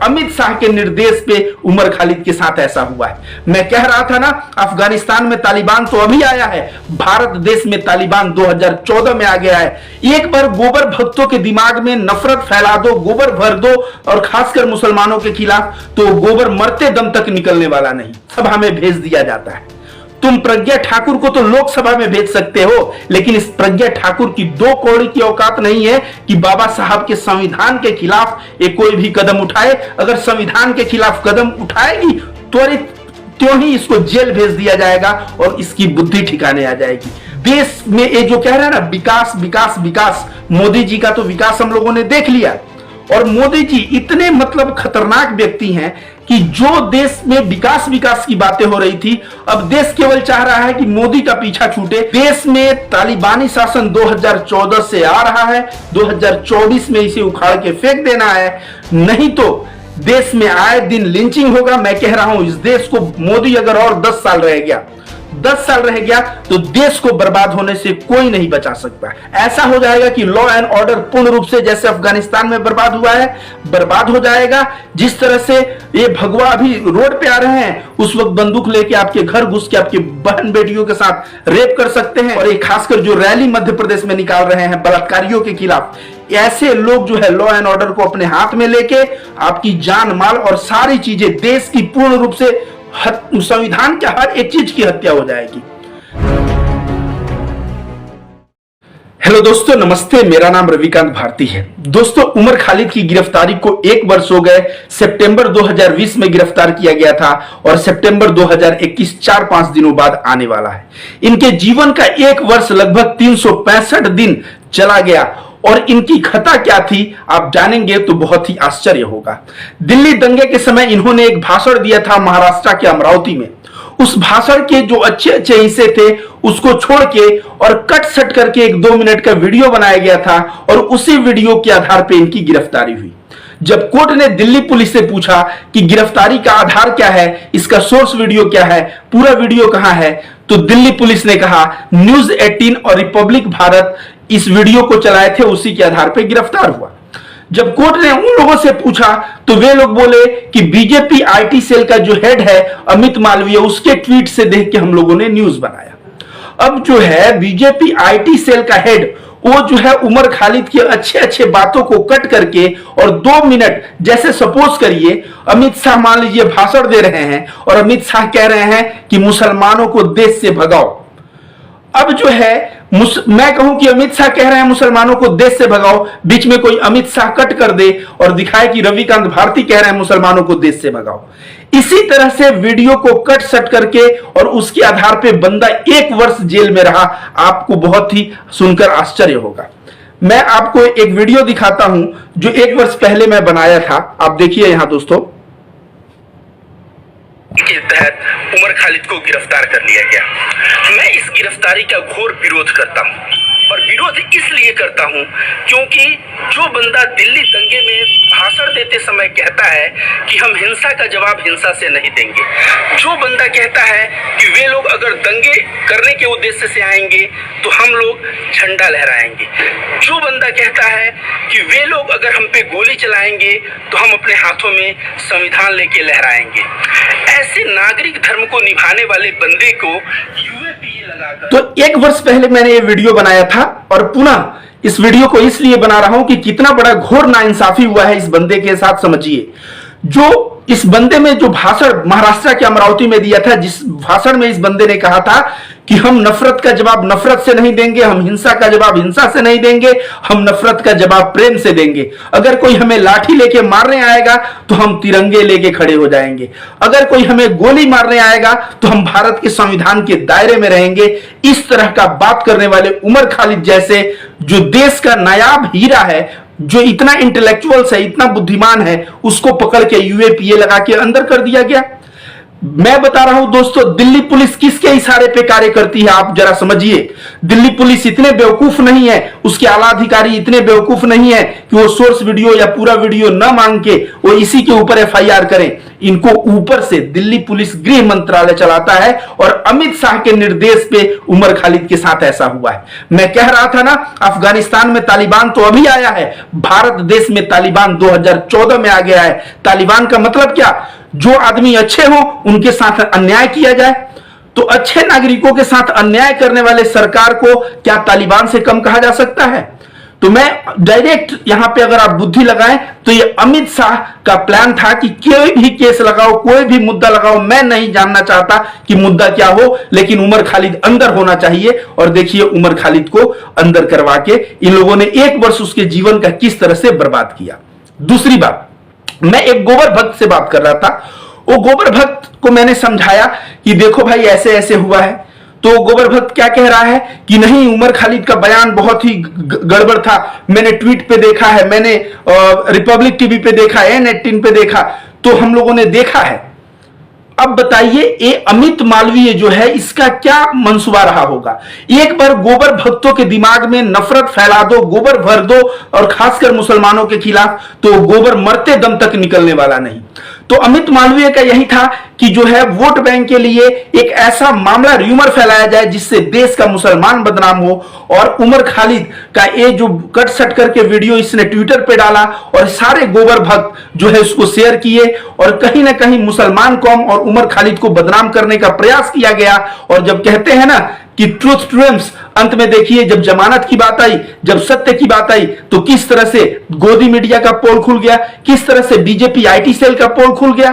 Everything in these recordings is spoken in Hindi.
अमित शाह के निर्देश पे उमर खालिद के साथ ऐसा हुआ है। मैं कह रहा था ना, अफगानिस्तान में तालिबान तो अभी आया है, भारत देश में तालिबान 2014 में आ गया है। एक बार गोबर भक्तों के दिमाग में नफरत फैला दो, गोबर भर दो, और खासकर मुसलमानों के खिलाफ, तो गोबर मरते दम तक निकलने वाला नहीं, सभा में भेज दिया जाता है। तुम प्रज्ञा ठाकुर को तो लोकसभा में भेज सकते हो, लेकिन इस प्रज्ञा ठाकुर की 2 कौड़ी की औकात नहीं है कि बाबा साहब के संविधान के खिलाफ एक कोई भी कदम उठाए। अगर संविधान के खिलाफ कदम उठाएगी त्वरित त्यों ही इसको जेल भेज दिया जाएगा और इसकी बुद्धि ठिकाने आ जाएगी। देश में ये जो कह रहा है ना, विकास विकास विकास, मोदी जी का तो विकास हम लोगों ने देख लिया। और मोदी जी इतने मतलब खतरनाक व्यक्ति हैं कि जो देश में विकास विकास की बातें हो रही थी, अब देश केवल चाह रहा है कि मोदी का पीछा छूटे। देश में तालिबानी शासन 2014 से आ रहा है, 2024 में इसे उखाड़ के फेंक देना है, नहीं तो देश में आए दिन लिंचिंग होगा। मैं कह रहा हूं, इस देश को मोदी अगर और 10 साल रह गया, 10 साल रह गया, तो देश को बर्बाद होने से कोई नहीं बचा सकता। ऐसा हो जाएगा कि लॉ एंड ऑर्डर पूर्ण रूप से जैसे अफगानिस्तान में बर्बाद हुआ है, बर्बाद हो जाएगा। जिस तरह से ये भगवा अभी रोड पे आ रहे हैं, उस वक्त बंदूक लेके आपके घर घुस के आपकी बहन बेटियों के साथ रेप कर सकते हैं। और ये खासकर जो रैली मध्य प्रदेश में निकाल रहे हैं बलात्कारियों के खिलाफ, ऐसे लोग जो है लॉ एंड ऑर्डर को अपने हाथ में लेके आपकी जान माल और सारी चीजें, देश की पूर्ण रूप से संविधान के हर एक चीज की हत्या हो जाएगी। हेलो दोस्तों, नमस्ते। मेरा नाम रविकांत भारती है। दोस्तों, उमर खालिद की गिरफ्तारी को 1 वर्ष हो गए। सितंबर 2020 में गिरफ्तार किया गया था और सितंबर 2021 4-5 दिनों बाद आने वाला है। इनके जीवन का 1 वर्ष लगभग 365 दिन चला गया और इनकी खता क्या थी आप जानेंगे तो बहुत ही आश्चर्य होगा। दिल्ली दंगे के समय इन्होंने एक भाषण दिया था महाराष्ट्र के अमरावती में। उस भाषण के जो अच्छे अच्छे हिस्से थे उसको छोड़ के और कट सट करके एक 2 मिनट का वीडियो बनाया गया था और उसी वीडियो के आधार पर इनकी गिरफ्तारी हुई। जब कोर्ट ने दिल्ली पुलिस से पूछा कि गिरफ्तारी का आधार क्या है, इसका सोर्स वीडियो क्या है, पूरा वीडियो कहां है, तो दिल्ली पुलिस ने कहा न्यूज 18 और रिपब्लिक भारत इस वीडियो को चलाए थे, उसी के आधार पर गिरफ्तार हुआ। जब कोर्ट ने उन लोगों से पूछा तो वे लोग बोले कि बीजेपी आईटी सेल का जो हेड है अमित मालवीय, उसके ट्वीट से देख के हम लोगों ने न्यूज बनाया। अब जो है बीजेपी आईटी सेल का हेड, वो जो है उमर खालिद की अच्छे अच्छे बातों को कट करके और 2 मिनट, जैसे सपोज करिए अमित शाह मान लीजिए भाषण दे रहे हैं और अमित शाह कह रहे हैं कि मुसलमानों को देश से भगाओ। अब जो है मैं कहूं कि अमित शाह कह रहे हैं मुसलमानों को देश से भगाओ, बीच में कोई अमित शाह कट कर दे और दिखाए कि रविकांत भारती कह रहे हैं मुसलमानों को देश से भगाओ। इसी तरह से वीडियो को कट सट करके और उसके आधार पे बंदा 1 वर्ष जेल में रहा। आपको बहुत ही सुनकर आश्चर्य होगा। मैं आपको एक वीडियो दिखाता हूं जो 1 वर्ष पहले मैं बनाया था। आप देखिए यहां दोस्तों। के तहत उमर खालिद को गिरफ्तार कर लिया गया। मैं इस गिरफ्तारी का घोर विरोध करता हूं और विरोध इसलिए करता हूं क्योंकि जो बंदा दिल्ली दंगे में भाषण देते समय कहता है कि हम हिंसा का जवाब हिंसा से नहीं देंगे, जो बंदा कहता है कि वे लोग अगर दंगे करने के उद्देश्य से आएंगे तो हम लोग झंडा लहराएंगे, जो बंदा कहता है कि वे लोग अगर हम पे गोली चलाएंगे तो हम अपने हाथों में संविधान लेके लहराएंगे, ऐसे नागरिक धर्म को निभाने वाले बंदे को यूएपीए लगाकर। तो 1 वर्ष पहले मैंने ये वीडियो बनाया था और पुनः इस वीडियो को इसलिए बना रहा हूं कि कितना बड़ा घोर नाइंसाफी हुआ है इस बंदे के साथ। समझिए, जो इस बंदे में जो भाषण महाराष्ट्र के अमरावती में दिया था, जिस भाषण में इस बंदे ने कहा था कि हम नफरत का जवाब नफरत से नहीं देंगे, हम हिंसा का जवाब हिंसा से नहीं देंगे, हम नफरत का जवाब प्रेम से देंगे। अगर कोई हमें लाठी लेके मारने आएगा तो हम तिरंगे लेके खड़े हो जाएंगे, अगर कोई हमें गोली मारने आएगा तो हम भारत के संविधान के दायरे में रहेंगे। इस तरह का बात करने वाले उमर खालिद जैसे जो देश का नायाब हीरा है, जो इतना इंटेलेक्चुअल है, इतना बुद्धिमान है, उसको पकड़ के यूएपीए लगा के अंदर कर दिया गया। मैं बता रहा हूं दोस्तों, दिल्ली पुलिस किसके इशारे पे कार्य करती है आप जरा समझिए। दिल्ली पुलिस इतने बेवकूफ नहीं है, उसके आला अधिकारी इतने बेवकूफ नहीं है कि वो सोर्स वीडियो या पूरा वीडियो न मांग के वो इसी के ऊपर एफआईआर करें। इनको ऊपर से दिल्ली पुलिस गृह मंत्रालय चलाता है और अमित शाह के निर्देश पे उमर खालिद के साथ ऐसा हुआ है। मैं कह रहा था ना, अफगानिस्तान में तालिबान तो अभी आया है, भारत देश में तालिबान 2014 में आ गया है। तालिबान का मतलब क्या? जो आदमी अच्छे हो उनके साथ अन्याय किया जाए। तो अच्छे नागरिकों के साथ अन्याय करने वाले सरकार को क्या तालिबान से कम कहा जा सकता है? तो मैं डायरेक्ट यहां पे अगर आप बुद्धि लगाएं तो ये अमित शाह का प्लान था कि कोई भी केस लगाओ, कोई भी मुद्दा लगाओ, मैं नहीं जानना चाहता कि मुद्दा क्या हो, लेकिन उमर खालिद अंदर होना चाहिए। और देखिए उमर खालिद को अंदर करवा के इन लोगों ने 1 वर्ष उसके जीवन का किस तरह से बर्बाद किया। दूसरी बात, मैं एक गोबर भक्त से बात कर रहा था। वो गोबर भक्त को मैंने समझाया कि देखो भाई ऐसे ऐसे हुआ है। तो गोबर भक्त क्या कह रहा है कि नहीं, उमर खालिद का बयान बहुत ही गड़बड़ था, मैंने ट्वीट पे देखा है, मैंने रिपब्लिक टीवी पे देखा, N18 पे देखा, तो हम लोगों ने देखा है। अब बताइए ये अमित मालवीय जो है इसका क्या मंसूबा रहा होगा? एक बार गोबर भक्तों के दिमाग में नफरत फैला दो, गोबर भर दो, और खासकर मुसलमानों के खिलाफ, तो गोबर मरते दम तक निकलने वाला नहीं। तो अमित मालवीय का यही था कि जो है वोट बैंक के लिए एक ऐसा मामला र्यूमर फैलाया जाए जिससे देश का मुसलमान बदनाम हो। और उमर खालिद का ये जो कट सट करके वीडियो इसने ट्विटर पे डाला और सारे गोबर भक्त जो है उसको शेयर किए और कहीं ना कहीं मुसलमान कौम और उमर खालिद को बदनाम करने का प्रयास किया गया। और जब कहते हैं ना कि ट्रूथ ट्रिम्स, अंत में देखिए जब जमानत की बात आई, जब सत्य की बात आई, तो किस तरह से गोदी मीडिया का पोल खुल गया, किस तरह से बीजेपी आईटी सेल का पोल खुल गया।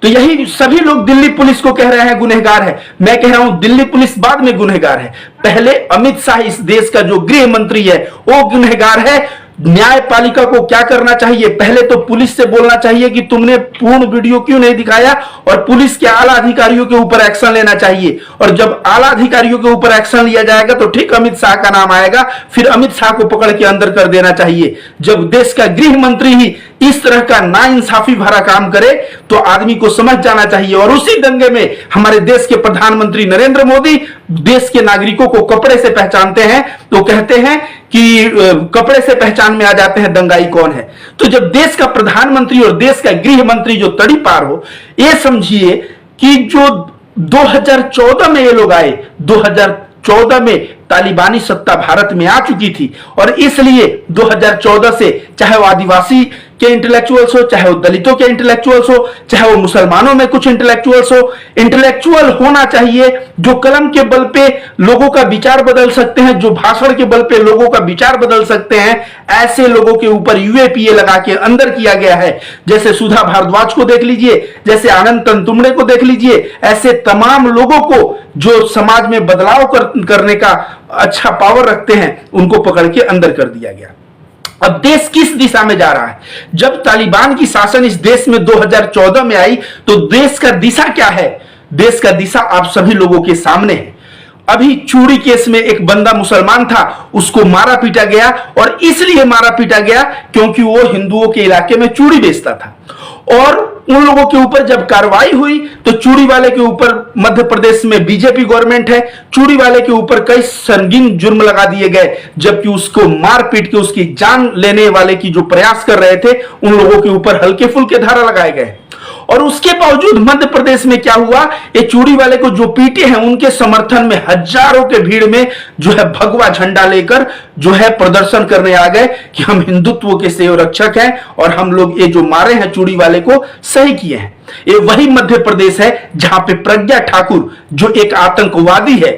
तो यही सभी लोग दिल्ली पुलिस को कह रहे हैं गुनहगार है। मैं कह रहा हूं दिल्ली पुलिस बाद में गुनहगार है, पहले अमित शाह इस देश का जो गृह मंत्री है वो गुनहगार है। न्यायपालिका को क्या करना चाहिए? पहले तो पुलिस से बोलना चाहिए कि तुमने पूर्ण वीडियो क्यों नहीं दिखाया, और पुलिस के आला अधिकारियों के ऊपर एक्शन लेना चाहिए। और जब आला अधिकारियों के ऊपर एक्शन लिया जाएगा तो ठीक अमित शाह का नाम आएगा, फिर अमित शाह को पकड़ के अंदर कर देना चाहिए। जब देश का गृह मंत्री ही इस तरह का नाइंसाफी भरा काम करे तो आदमी को समझ जाना चाहिए। और उसी दंगे में हमारे देश के प्रधानमंत्री नरेंद्र मोदी देश के नागरिकों को कपड़े से पहचानते हैं, तो कहते हैं कि कपड़े से पहचान में आ जाते हैं दंगाई कौन है। तो जब देश का प्रधानमंत्री और देश का गृह मंत्री जो तड़ी पार हो, ये समझिए कि जो 2014 में ये लोग आए, 2014 में तालिबानी सत्ता भारत में आ चुकी थी। और इसलिए 2014 से चाहे वो आदिवासी के इंटेलेक्चुअल्स हो, चाहे वो दलितों के इंटेलेक्चुअल्स हो, चाहे वो मुसलमानों में कुछ इंटेलेक्चुअल्स हो, इंटेलेक्चुअल होना चाहिए जो कलम के बल पे लोगों का विचार बदल सकते हैं, जो भाषण के बल पे लोगों का विचार बदल सकते हैं। ऐसे लोगों के ऊपर यूएपीए लगा के अंदर किया गया है। जैसे सुधा भारद्वाज को देख लीजिए, जैसे आनंद तंतुमड़े को देख लीजिए, ऐसे तमाम लोगों को जो समाज में बदलाव करने का अच्छा पावर रखते हैं उनको पकड़ के अंदर कर दिया गया। अब देश किस दिशा में जा रहा है? जब तालिबान की शासन इस देश में 2014 में आई तो देश का दिशा क्या है? देश का दिशा आप सभी लोगों के सामने है। अभी चूड़ी केस में एक बंदा मुसलमान था, उसको मारा पीटा गया, और इसलिए मारा पीटा गया क्योंकि वो हिंदुओं के इलाके में चूड़ी बेचता था। और उन लोगों के ऊपर जब कार्रवाई हुई तो चूड़ी वाले के ऊपर, मध्य प्रदेश में बीजेपी गवर्नमेंट है, चूड़ी वाले के ऊपर कई संगीन जुर्म लगा दिए गए, जबकि उसको मार पीट के उसकी जान लेने वाले की जो प्रयास कर रहे थे उन लोगों के ऊपर हल्के फुल्के धारा लगाए गए। और उसके बावजूद मध्य प्रदेश में क्या हुआ, ये चूड़ी वाले को जो पीटे हैं उनके समर्थन में हजारों के भीड़ में जो है भगवा झंडा लेकर जो है प्रदर्शन करने आ गए कि हम हिंदुत्व के सेव रक्षक हैं और हम लोग ये जो मारे हैं चूड़ी वाले को सही किए हैं। ये वही मध्य प्रदेश है जहां पे प्रज्ञा ठाकुर जो एक आतंकवादी है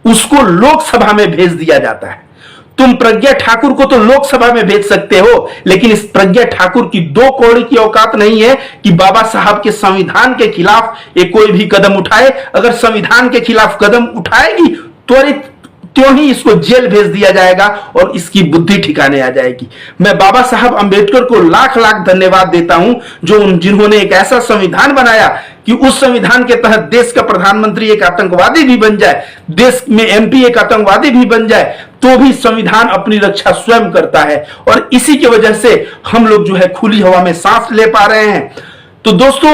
उसको लोकसभा में भेज दिया जाता है। तुम प्रज्ञा ठाकुर को तो लोकसभा में भेज सकते हो, लेकिन इस प्रज्ञा ठाकुर की 2 कौड़ी की औकात नहीं है कि बाबा साहब के संविधान के खिलाफ ये कोई भी कदम उठाए। अगर संविधान के खिलाफ कदम उठाएगी त्वरित त्यों ही इसको जेल भेज दिया जाएगा और इसकी बुद्धि ठिकाने आ जाएगी। मैं बाबा साहब अंबेडकर को लाख लाख धन्यवाद देता हूं जिन्होंने एक ऐसा संविधान बनाया कि उस संविधान के तहत देश का प्रधानमंत्री एक आतंकवादी भी बन जाए, देश में एमपी एक आतंकवादी भी बन जाए, तो भी संविधान अपनी रक्षा स्वयं करता है। और इसी की वजह से हम लोग जो है खुली हवा में सांस ले पा रहे हैं। तो दोस्तों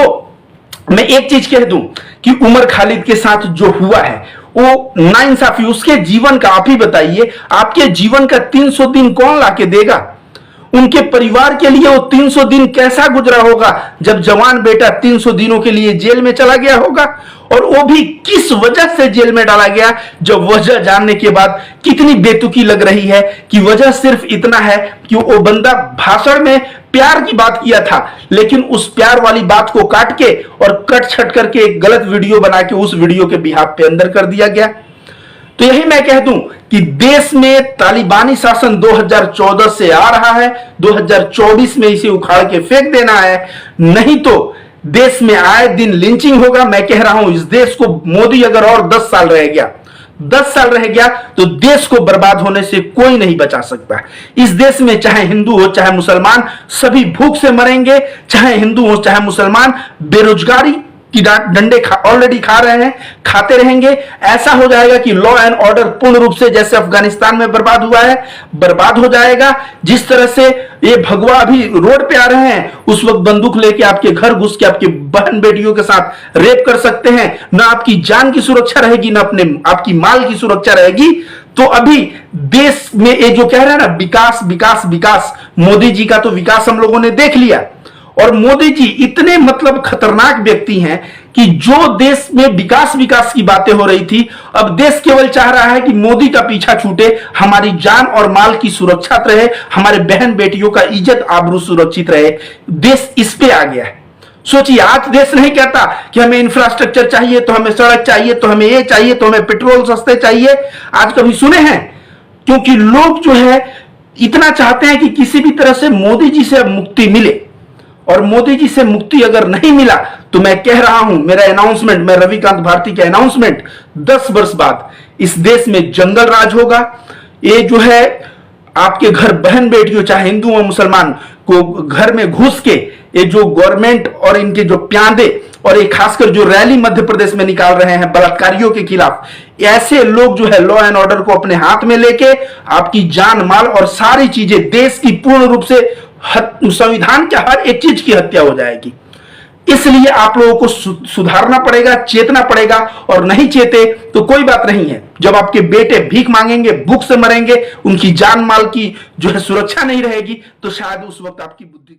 मैं एक चीज कह दूं कि उमर खालिद के साथ जो हुआ है वो नाइंसाफी, उसके जीवन का आप ही बताइए। आपके जीवन का 300 दिन कौन लाके देगा? उनके परिवार के लिए वो 300 दिन कैसा गुजरा होगा जब जवान बेटा 300 दिनों के लिए जेल में चला गया होगा, और वो भी किस वजह से जेल में डाला गया, जब वजह जानने के बाद कितनी बेतुकी लग रही है कि वजह सिर्फ इतना है कि वो बंदा भाषण में प्यार की बात किया था, लेकिन उस प्यार वाली बात को काट के और कट छट करके एक गलत वीडियो बना के उस वीडियो के बिहाफ पे अंदर कर दिया गया। तो यही मैं कह दूं कि देश में तालिबानी शासन 2014 से आ रहा है, 2024 में इसे उखाड़ के फेंक देना है, नहीं तो देश में आए दिन लिंचिंग होगा। मैं कह रहा हूं इस देश को मोदी अगर और 10 साल रह गया, 10 साल रह गया तो देश को बर्बाद होने से कोई नहीं बचा सकता। इस देश में चाहे हिंदू हो चाहे मुसलमान, सभी भूख से मरेंगे। चाहे हिंदू हो चाहे मुसलमान, बेरोजगारी की डंडे ऑलरेडी खा रहे हैं, खाते रहेंगे। ऐसा हो जाएगा कि लॉ एंड ऑर्डर पूर्ण रूप से जैसे अफगानिस्तान में बर्बाद हुआ है, बर्बाद हो जाएगा। जिस तरह से ये भगवा अभी रोड पे आ रहे हैं, उस वक्त बंदूक लेके आपके घर घुस के आपकी बहन बेटियों के साथ रेप कर सकते हैं। ना आपकी जान की सुरक्षा रहेगी, ना अपने आपकी माल की सुरक्षा रहेगी। तो अभी देश में ये जो कह रहे हैं ना विकास विकास विकास, मोदी जी का तो विकास हम लोगों ने देख लिया। और मोदी जी इतने मतलब खतरनाक व्यक्ति हैं कि जो देश में विकास विकास की बातें हो रही थी, अब देश केवल चाह रहा है कि मोदी का पीछा छूटे, हमारी जान और माल की सुरक्षा रहे, हमारे बहन बेटियों का इज्जत आबरू सुरक्षित रहे। देश इस पे आ गया है। सोचिए, आज देश नहीं कहता कि हमें इंफ्रास्ट्रक्चर चाहिए, तो हमें सड़क चाहिए, तो हमें ये चाहिए, तो हमें पेट्रोल सस्ते चाहिए। आज कभी सुने हैं? क्योंकि लोग जो है इतना चाहते हैं कि किसी भी तरह से मोदी जी से अब मुक्ति मिले। और मोदी जी से मुक्ति अगर नहीं मिला तो मैं कह रहा हूं, मेरा अनाउंसमेंट, मैं रविकांत भारती के अनाउंसमेंट, 10 वर्ष बाद इस देश में जंगल राज होगा। ये जो है आपके घर बहन बेटियों चाहे हिंदू और मुसलमान को घर में घुस के ये जो गवर्नमेंट और इनके जो प्यादे और ये खासकर जो रैली मध्य प्रदेश में निकाल रहे हैं बलात्कारियों के खिलाफ, ऐसे लोग जो है लॉ एंड ऑर्डर को अपने हाथ में लेके आपकी जान माल और सारी चीजें, देश की पूर्ण रूप से संविधान के हर एक चीज की हत्या हो जाएगी। इसलिए आप लोगों को सुधारना पड़ेगा, चेतना पड़ेगा। और नहीं चेते तो कोई बात नहीं है। जब आपके बेटे भीख मांगेंगे, भूख से मरेंगे, उनकी जान माल की जो है सुरक्षा नहीं रहेगी, तो शायद उस वक्त आपकी बुद्धि